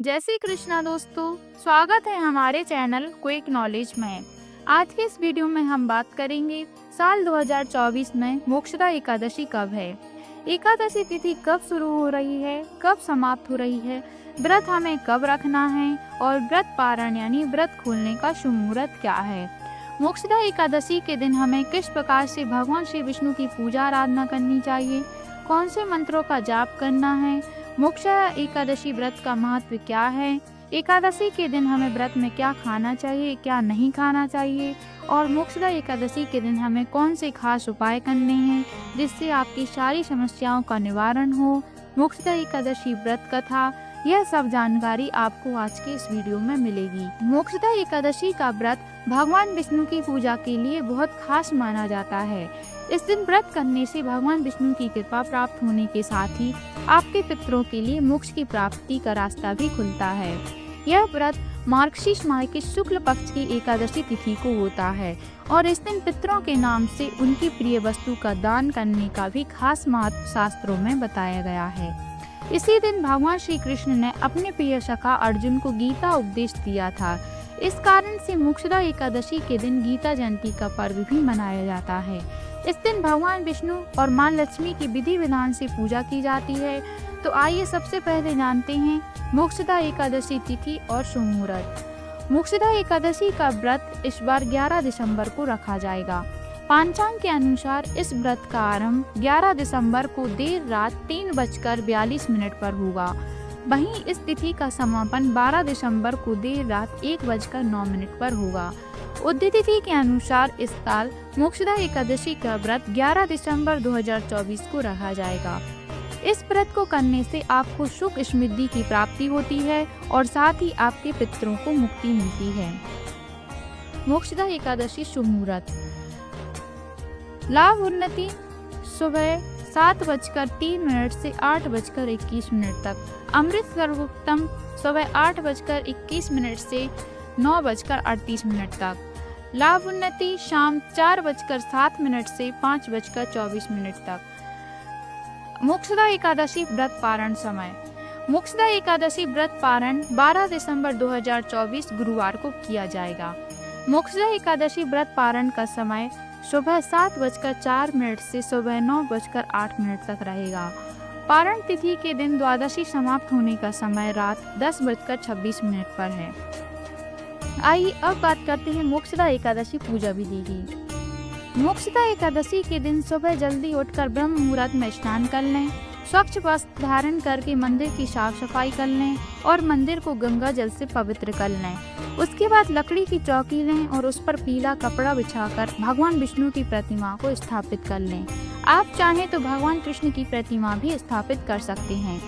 जय श्री कृष्णा दोस्तों, स्वागत है हमारे चैनल क्विक नॉलेज में। आज के इस वीडियो में हम बात करेंगे साल 2024 में मोक्षदा एकादशी कब है, एकादशी तिथि कब शुरू हो रही है, कब समाप्त हो रही है, व्रत हमें कब रखना है और व्रत पारण यानी व्रत खोलने का शुभ मुहूर्त क्या है। मोक्षदा एकादशी के दिन हमें किस प्रकार से भगवान श्री विष्णु की पूजा आराधना करनी चाहिए, कौन से मंत्रों का जाप करना है, मोक्षदा एकादशी व्रत का महत्व क्या है, एकादशी के दिन हमें व्रत में क्या खाना चाहिए क्या नहीं खाना चाहिए, और मोक्षदा एकादशी के दिन हमें कौन से खास उपाय करने हैं जिससे आपकी सारी समस्याओं का निवारण हो, मोक्षदा एकादशी व्रत कथा, यह सब जानकारी आपको आज के इस वीडियो में मिलेगी। मोक्षदा एकादशी का व्रत भगवान विष्णु की पूजा के लिए बहुत खास माना जाता है। इस दिन व्रत करने से भगवान विष्णु की कृपा प्राप्त होने के साथ ही आपके पितरों के लिए मोक्ष की प्राप्ति का रास्ता भी खुलता है। यह व्रत मार्गशीर्ष माह की शुक्ल पक्ष की एकादशी तिथि को होता है और इस दिन पितरों के नाम से उनकी प्रिय वस्तु का दान करने का भी खास महत्व शास्त्रों में बताया गया है। इसी दिन भगवान श्री कृष्ण ने अपने प्रिय सखा अर्जुन को गीता उपदेश दिया था। इस कारण से मोक्षदा एकादशी के दिन गीता जयंती का पर्व भी मनाया जाता है। इस दिन भगवान विष्णु और मां लक्ष्मी की विधि विधान से पूजा की जाती है। तो आइए सबसे पहले जानते हैं मोक्षदा एकादशी तिथि और शुभ मुहूर्त। मोक्षदा एकादशी का व्रत इस बार 11 दिसंबर को रखा जाएगा। पंचांग के अनुसार इस व्रत का आरंभ 11 दिसंबर को देर रात 3:42 पर होगा। वहीं इस तिथि का समापन 12 दिसंबर को देर रात 1:09 पर होगा। उदय तिथि के अनुसार इस साल मोक्षदा एकादशी का व्रत 11 दिसंबर 2024 को रखा जाएगा। इस व्रत को करने से आपको सुख समृद्धि की प्राप्ति होती है और साथ ही आपके पितरों को मुक्ति मिलती है। मोक्षदा एकादशी शुभ मुहूर्त। लाभ उन्नति सुबह 7:03 से 8:21 तक। अमृत सर्वोत्तम सुबह 8:21 से 9:38 तक। लाभ उन्नति शाम 4:07 से 5:24 तक। मोक्षदा एकादशी व्रत पारण समय। मोक्षदा एकादशी व्रत पारण 12 दिसंबर 2024 गुरुवार को किया जाएगा। मोक्षदा एकादशी व्रत पारण का समय सुबह 7:04 से सुबह 9:08 तक रहेगा। पारण तिथि के दिन द्वादशी समाप्त होने का समय रात 10:26 पर है। आइए अब बात करते हैं मोक्षदा एकादशी पूजा विधि की। मोक्षदा एकादशी के दिन सुबह जल्दी उठकर ब्रह्म मुहूर्त में स्नान कर लें, स्वच्छ वस्त्र धारण करके मंदिर की साफ सफाई कर लें और मंदिर को गंगा जल से पवित्र कर लें। उसके बाद लकड़ी की चौकी लें और उस पर पीला कपड़ा बिछाकर भगवान विष्णु की प्रतिमा को स्थापित कर लें। आप चाहें तो भगवान कृष्ण की प्रतिमा भी स्थापित कर सकते हैं।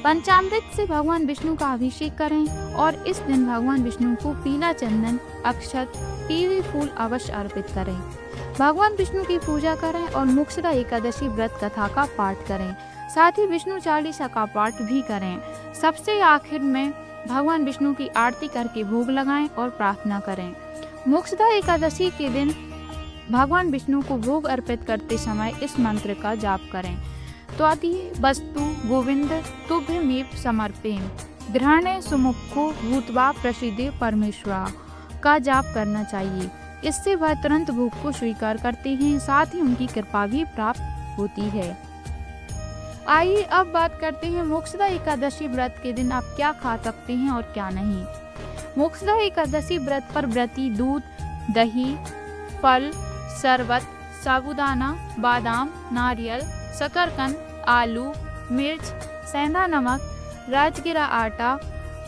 पंचामृत से भगवान विष्णु का अभिषेक करें और इस दिन भगवान विष्णु को पीला चंदन, अक्षत, पीले फूल अवश्य अर्पित करें। भगवान विष्णु की पूजा करें और मोक्षदा एकादशी व्रत कथा का पाठ करें। साथ ही विष्णु चालीसा का पाठ भी करें। सबसे आखिर में भगवान विष्णु की आरती करके भोग लगाएं और प्रार्थना करें। मोक्षदा एकादशी के दिन भगवान विष्णु को भोग अर्पित करते समय इस मंत्र का जाप करें। त्वादीय वस्तु गोविंद तुभ्यमेव समर्पयेम ग्रहणे सुमुखो भूत्वा प्रसीदे परमेश्वरा का जाप करना चाहिए। इससे वह तुरंत भोग को स्वीकार करते हैं, साथ ही उनकी कृपा भी प्राप्त होती है। आइए अब बात करते हैं मोक्षदा एकादशी व्रत के दिन आप क्या खा सकते हैं और क्या नहीं। मोक्षदा एकादशी व्रत पर व्रती दूध, दही, फल, शरबत, साबूदाना, बादाम, नारियल, शकरकंद, आलू, मिर्च, सेंधा नमक, राजगिरा आटा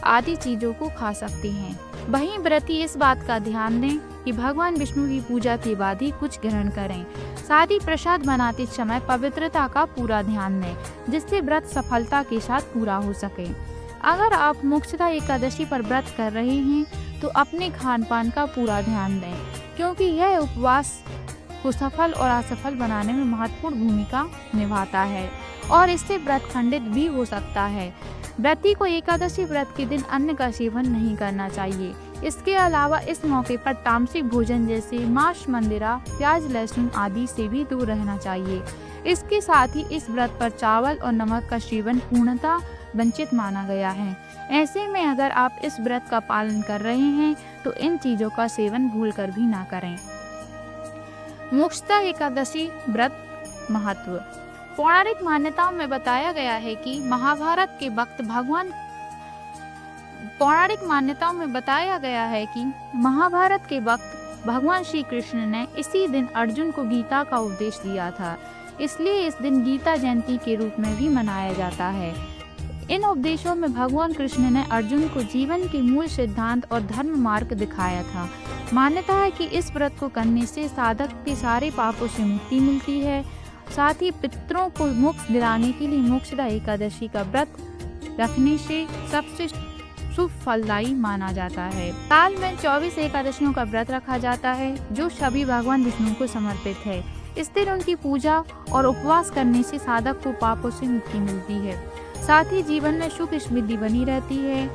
आदि चीजों को खा सकते हैं। वहीं व्रती इस बात का ध्यान दें कि भगवान विष्णु की पूजा के बाद ही कुछ ग्रहण करें। साथ ही प्रसाद बनाते समय पवित्रता का पूरा ध्यान दें, जिससे व्रत सफलता के साथ पूरा हो सके। अगर आप मोक्षदा एकादशी पर व्रत कर रहे हैं तो अपने खान पान का पूरा ध्यान दें, क्योंकि यह उपवास को सफल और असफल बनाने में महत्वपूर्ण भूमिका निभाता है और इससे व्रत खंडित भी हो सकता है। व्रती को एकादशी व्रत के दिन अन्न का सेवन नहीं करना चाहिए। इसके अलावा इस मौके पर तामसिक भोजन जैसे मांस, मंदिरा, प्याज, लहसुन आदि से भी दूर रहना चाहिए। इसके साथ ही इस व्रत पर चावल और नमक का सेवन पूर्णतः वंचित माना गया है। ऐसे में अगर आप इस व्रत का पालन कर रहे हैं तो इन चीजों का सेवन भूलकर भी ना करें। मोक्षदा एकादशी व्रत महत्व। पौराणिक मान्यताओं में बताया गया है कि महाभारत के वक्त भगवान श्री कृष्ण ने इसी दिन अर्जुन को गीता का उपदेश दिया था। इसलिए इस दिन गीता जयंती के रूप में भी मनाया जाता है। इन उपदेशों में भगवान कृष्ण ने अर्जुन को जीवन के मूल सिद्धांत और धर्म मार्ग दिखाया था। मान्यता है कि इस व्रत को करने से साधक के सारे पापों से मुक्ति मिलती है। साथ ही पितरों को मोक्ष दिलाने के लिए मोक्षदा एकादशी का व्रत रखने से सबसे शुभ फलदायी माना जाता है। साल में 24 एकादशियों का व्रत रखा जाता है जो सभी भगवान विष्णु को समर्पित है। इस दिन उनकी पूजा और उपवास करने से साधक को पापों से मुक्ति मिलती है। साथ ही जीवन में सुख समृद्धि बनी रहती है।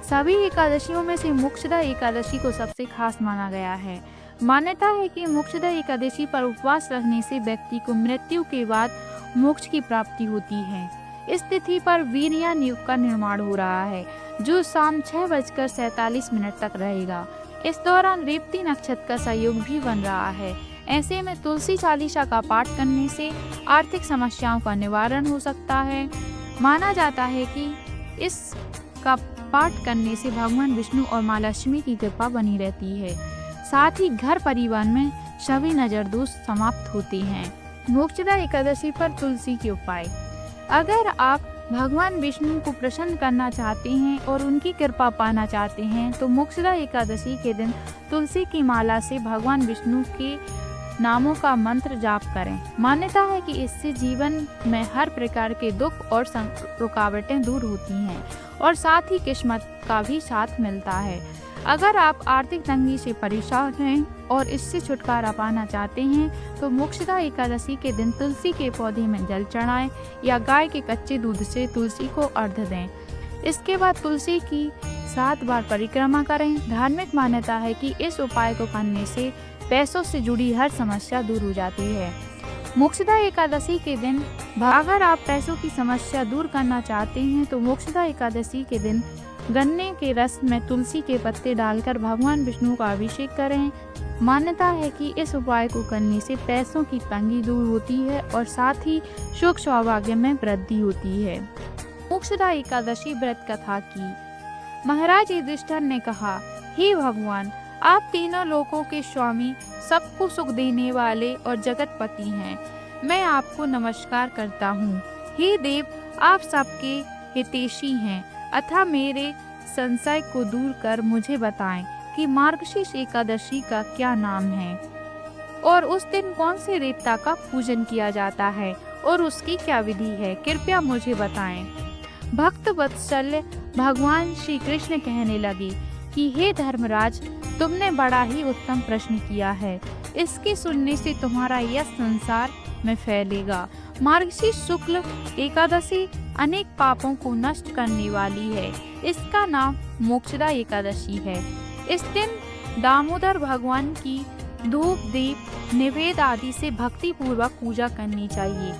सभी एकादशियों में से मोक्षदा एकादशी को सबसे खास माना गया है। मान्यता है कि मोक्षदा एकादशी पर उपवास रखने से व्यक्ति को मृत्यु के बाद मोक्ष की प्राप्ति होती है। इस तिथि पर वीर्यान युग का निर्माण हो रहा है जो शाम 6:47 तक रहेगा। इस दौरान रेवती नक्षत्र का सहयोग भी बन रहा है। ऐसे में तुलसी चालीसा का पाठ करने से आर्थिक समस्याओं का निवारण हो सकता है। माना जाता है कि इसका पाठ करने से भगवान विष्णु और माँ लक्ष्मी की कृपा बनी रहती है। साथ ही घर परिवार में सभी नजर दोष समाप्त होते हैं। मोक्षदा एकादशी पर तुलसी के उपाय। अगर आप भगवान विष्णु को प्रसन्न करना चाहते हैं और उनकी कृपा पाना चाहते हैं तो मोक्षदा एकादशी के दिन तुलसी की माला से भगवान विष्णु के नामों का मंत्र जाप करें। मान्यता है कि इससे जीवन में हर प्रकार के दुख और रुकावटें दूर होती हैं और साथ ही किस्मत का भी साथ मिलता है। अगर आप आर्थिक तंगी से परेशान हैं और इससे छुटकारा पाना चाहते हैं तो मोक्षदा एकादशी के दिन तुलसी के पौधे में जल चढ़ाएं या गाय के कच्चे दूध से तुलसी को अर्घ्य दें। इसके बाद तुलसी की 7 बार परिक्रमा करें। धार्मिक मान्यता है कि इस उपाय को करने से पैसों से जुड़ी हर समस्या दूर हो जाती है। मोक्षदा एकादशी के दिन अगर आप पैसों की समस्या दूर करना चाहते हैं तो मोक्षदा एकादशी के दिन गन्ने के रस में तुलसी के पत्ते डालकर भगवान विष्णु का अभिषेक करें। मान्यता है कि इस उपाय को करने से पैसों की तंगी दूर होती है और साथ ही सुख सौभाग्य में वृद्धि होती है। मोक्षदा एकादशी व्रत कथा की। महाराज युधिष्ठिर ने कहा, हे भगवान, आप तीनों लोकों के स्वामी, सबको सुख देने वाले और जगतपति हैं। मैं आपको नमस्कार करता हूँ। हे देव, आप सबके हितैषी हैं, अतः मेरे संशय को दूर कर मुझे बताएं कि मार्गशीर्ष एकादशी का क्या नाम है और उस दिन कौन से देवता का पूजन किया जाता है और उसकी क्या विधि है, कृपया मुझे बताएं। भक्त वत्सल भगवान श्री कृष्ण कहने लगे कि हे धर्मराज, तुमने बड़ा ही उत्तम प्रश्न किया है। इसके सुनने से तुम्हारा यश संसार में फैलेगा। मार्गशीर्ष शुक्ल एकादशी अनेक पापों को नष्ट करने वाली है। इसका नाम मोक्षदा एकादशी है। इस दिन दामोदर भगवान की धूप दीप निवेद आदि से भक्ति पूर्वक पूजा करनी चाहिए।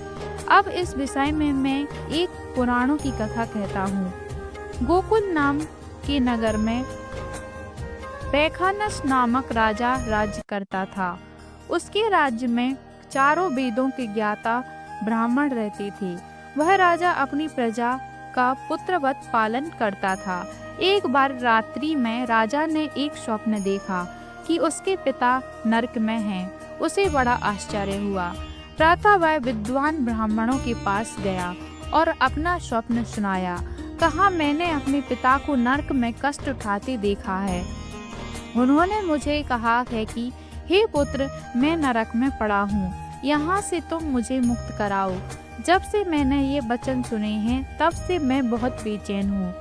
अब इस विषय में मैं एक पुराणों की कथा कहता हूँ। गोकुल नाम के नगर में पैखानस नामक राजा राज्य करता था। उसके राज्य में चारों वेदों के ज्ञाता ब्राह्मण रहते थे। वह राजा अपनी प्रजा का पुत्रवत पालन करता था। एक बार रात्रि में राजा ने एक स्वप्न देखा कि उसके पिता नरक में हैं। उसे बड़ा आश्चर्य हुआ। प्रातः वह विद्वान ब्राह्मणों के पास गया और अपना स्वप्न सुनाया। कहा, मैंने अपने पिता को नरक में कष्ट उठाते देखा है। उन्होंने मुझे कहा है कि हे पुत्र, मैं नरक में पड़ा हूँ, यहाँ से तुम मुझे मुक्त कराओ। जब से मैंने ये वचन सुने हैं तब से मैं बहुत बेचैन हूँ।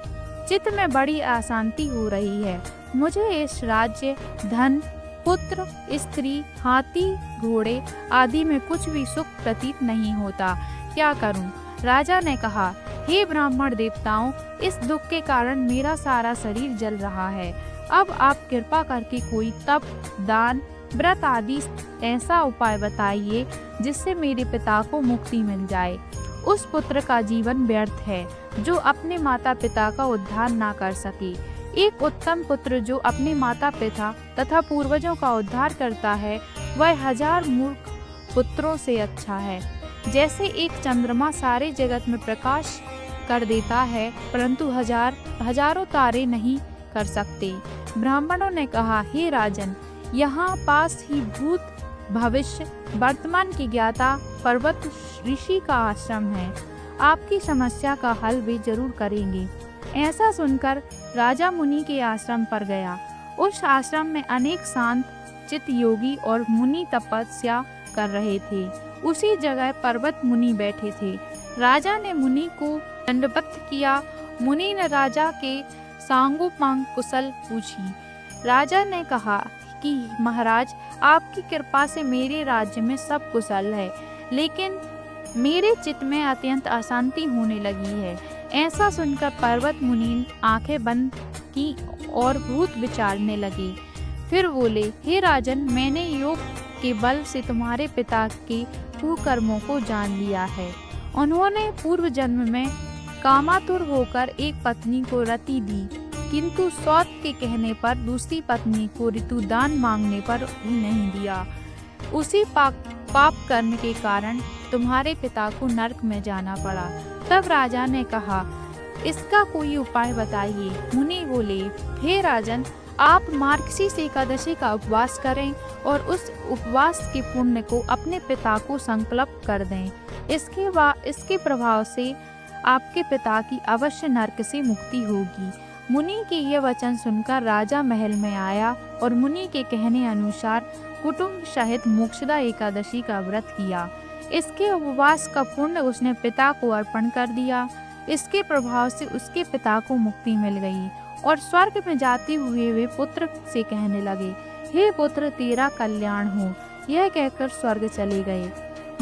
चित्त में बड़ी अशांति हो रही है। मुझे इस राज्य, धन, पुत्र, स्त्री, हाथी, घोड़े आदि में कुछ भी सुख प्रतीत नहीं होता। क्या करूं? राजा ने कहा, हे ब्राह्मण देवताओं, इस दुख के कारण मेरा सारा शरीर जल रहा है। अब आप कृपा करके कोई तप, दान, व्रत आदि ऐसा उपाय बताइए जिससे मेरे पिता को मुक्ति मिल जाए। उस पुत्र का जीवन व्यर्थ है जो अपने माता पिता का उद्धार ना कर सके। एक उत्तम पुत्र जो अपने माता पिता तथा पूर्वजों का उद्धार करता है वह 1000 मूर्ख पुत्रों से अच्छा है। जैसे एक चंद्रमा सारे जगत में प्रकाश कर देता है परंतु हजारों तारे नहीं कर सकते। ब्राह्मणों ने कहा, हे राजन, यहाँ पास ही भूत भविष्य वर्तमान की ज्ञाता पर्वत ऋषि का आश्रम है। आपकी समस्या का हल वे जरूर करेंगे। ऐसा सुनकर राजा मुनि के आश्रम पर गया। उस आश्रम में अनेक शांत चित्त योगी और मुनि तपस्या कर रहे थे। उसी जगह पर्वत मुनि बैठे थे। राजा ने मुनि को दंडवत किया। मुनि ने राजा के सांगोपांग कुशल पूछी। राजा ने कहा कि महाराज, आपकी कृपा से मेरे राज्य में सब कुशल है, लेकिन मेरे चित्त में अत्यंत अशांति होने लगी है। ऐसा सुनकर पर्वत मुनि आंखें बंद की और भूत विचारने लगे। फिर बोले, हे राजन, मैंने योग के बल से तुम्हारे पिता के कुकर्मों को जान लिया है। उन्होंने पूर्व जन्म में कामातुर होकर एक पत्नी को रति दी, किंतु सौत के कहने पर दूसरी पत्नी को ऋतुदान मांगने पर भी नहीं दिया। उसी पाप करने के कारण तुम्हारे पिता को नरक में जाना पड़ा। तब राजा ने कहा, इसका कोई उपाय बताइए। मुनि बोले, हे राजन, आप मार्गशीर्ष एकादशी का उपवास करें और उस उपवास के पुण्य को अपने पिता को संकल्प कर दें। इसके प्रभाव से आपके पिता की अवश्य नरक से मुक्ति होगी। मुनि के ये वचन सुनकर राजा महल में आया और मुनि के कहने अनुसार कुटुंब सहित मोक्षदा एकादशी का व्रत किया। इसके उपवास का पुण्य उसने पिता को अर्पण कर दिया। इसके प्रभाव से उसके पिता को मुक्ति मिल गई और स्वर्ग में जाते हुए वे पुत्र से कहने लगे, हे पुत्र, तेरा कल्याण हो। यह कहकर स्वर्ग चले गए।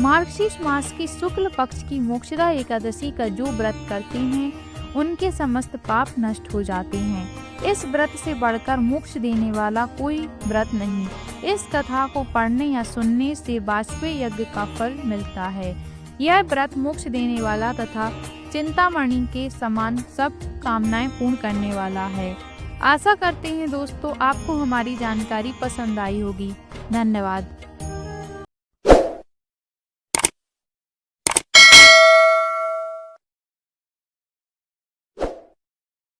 मार्गशीर्ष मास की शुक्ल पक्ष की मोक्षदा एकादशी का जो व्रत करते हैं उनके समस्त पाप नष्ट हो जाते हैं। इस व्रत से बढ़कर मोक्ष देने वाला कोई व्रत नहीं। इस कथा को पढ़ने या सुनने से वाजपेयी यज्ञ का फल मिलता है। यह व्रत मोक्ष देने वाला तथा चिंतामणि के समान सब कामनाएं पूर्ण करने वाला है। आशा करते हैं दोस्तों आपको हमारी जानकारी पसंद आई होगी। धन्यवाद।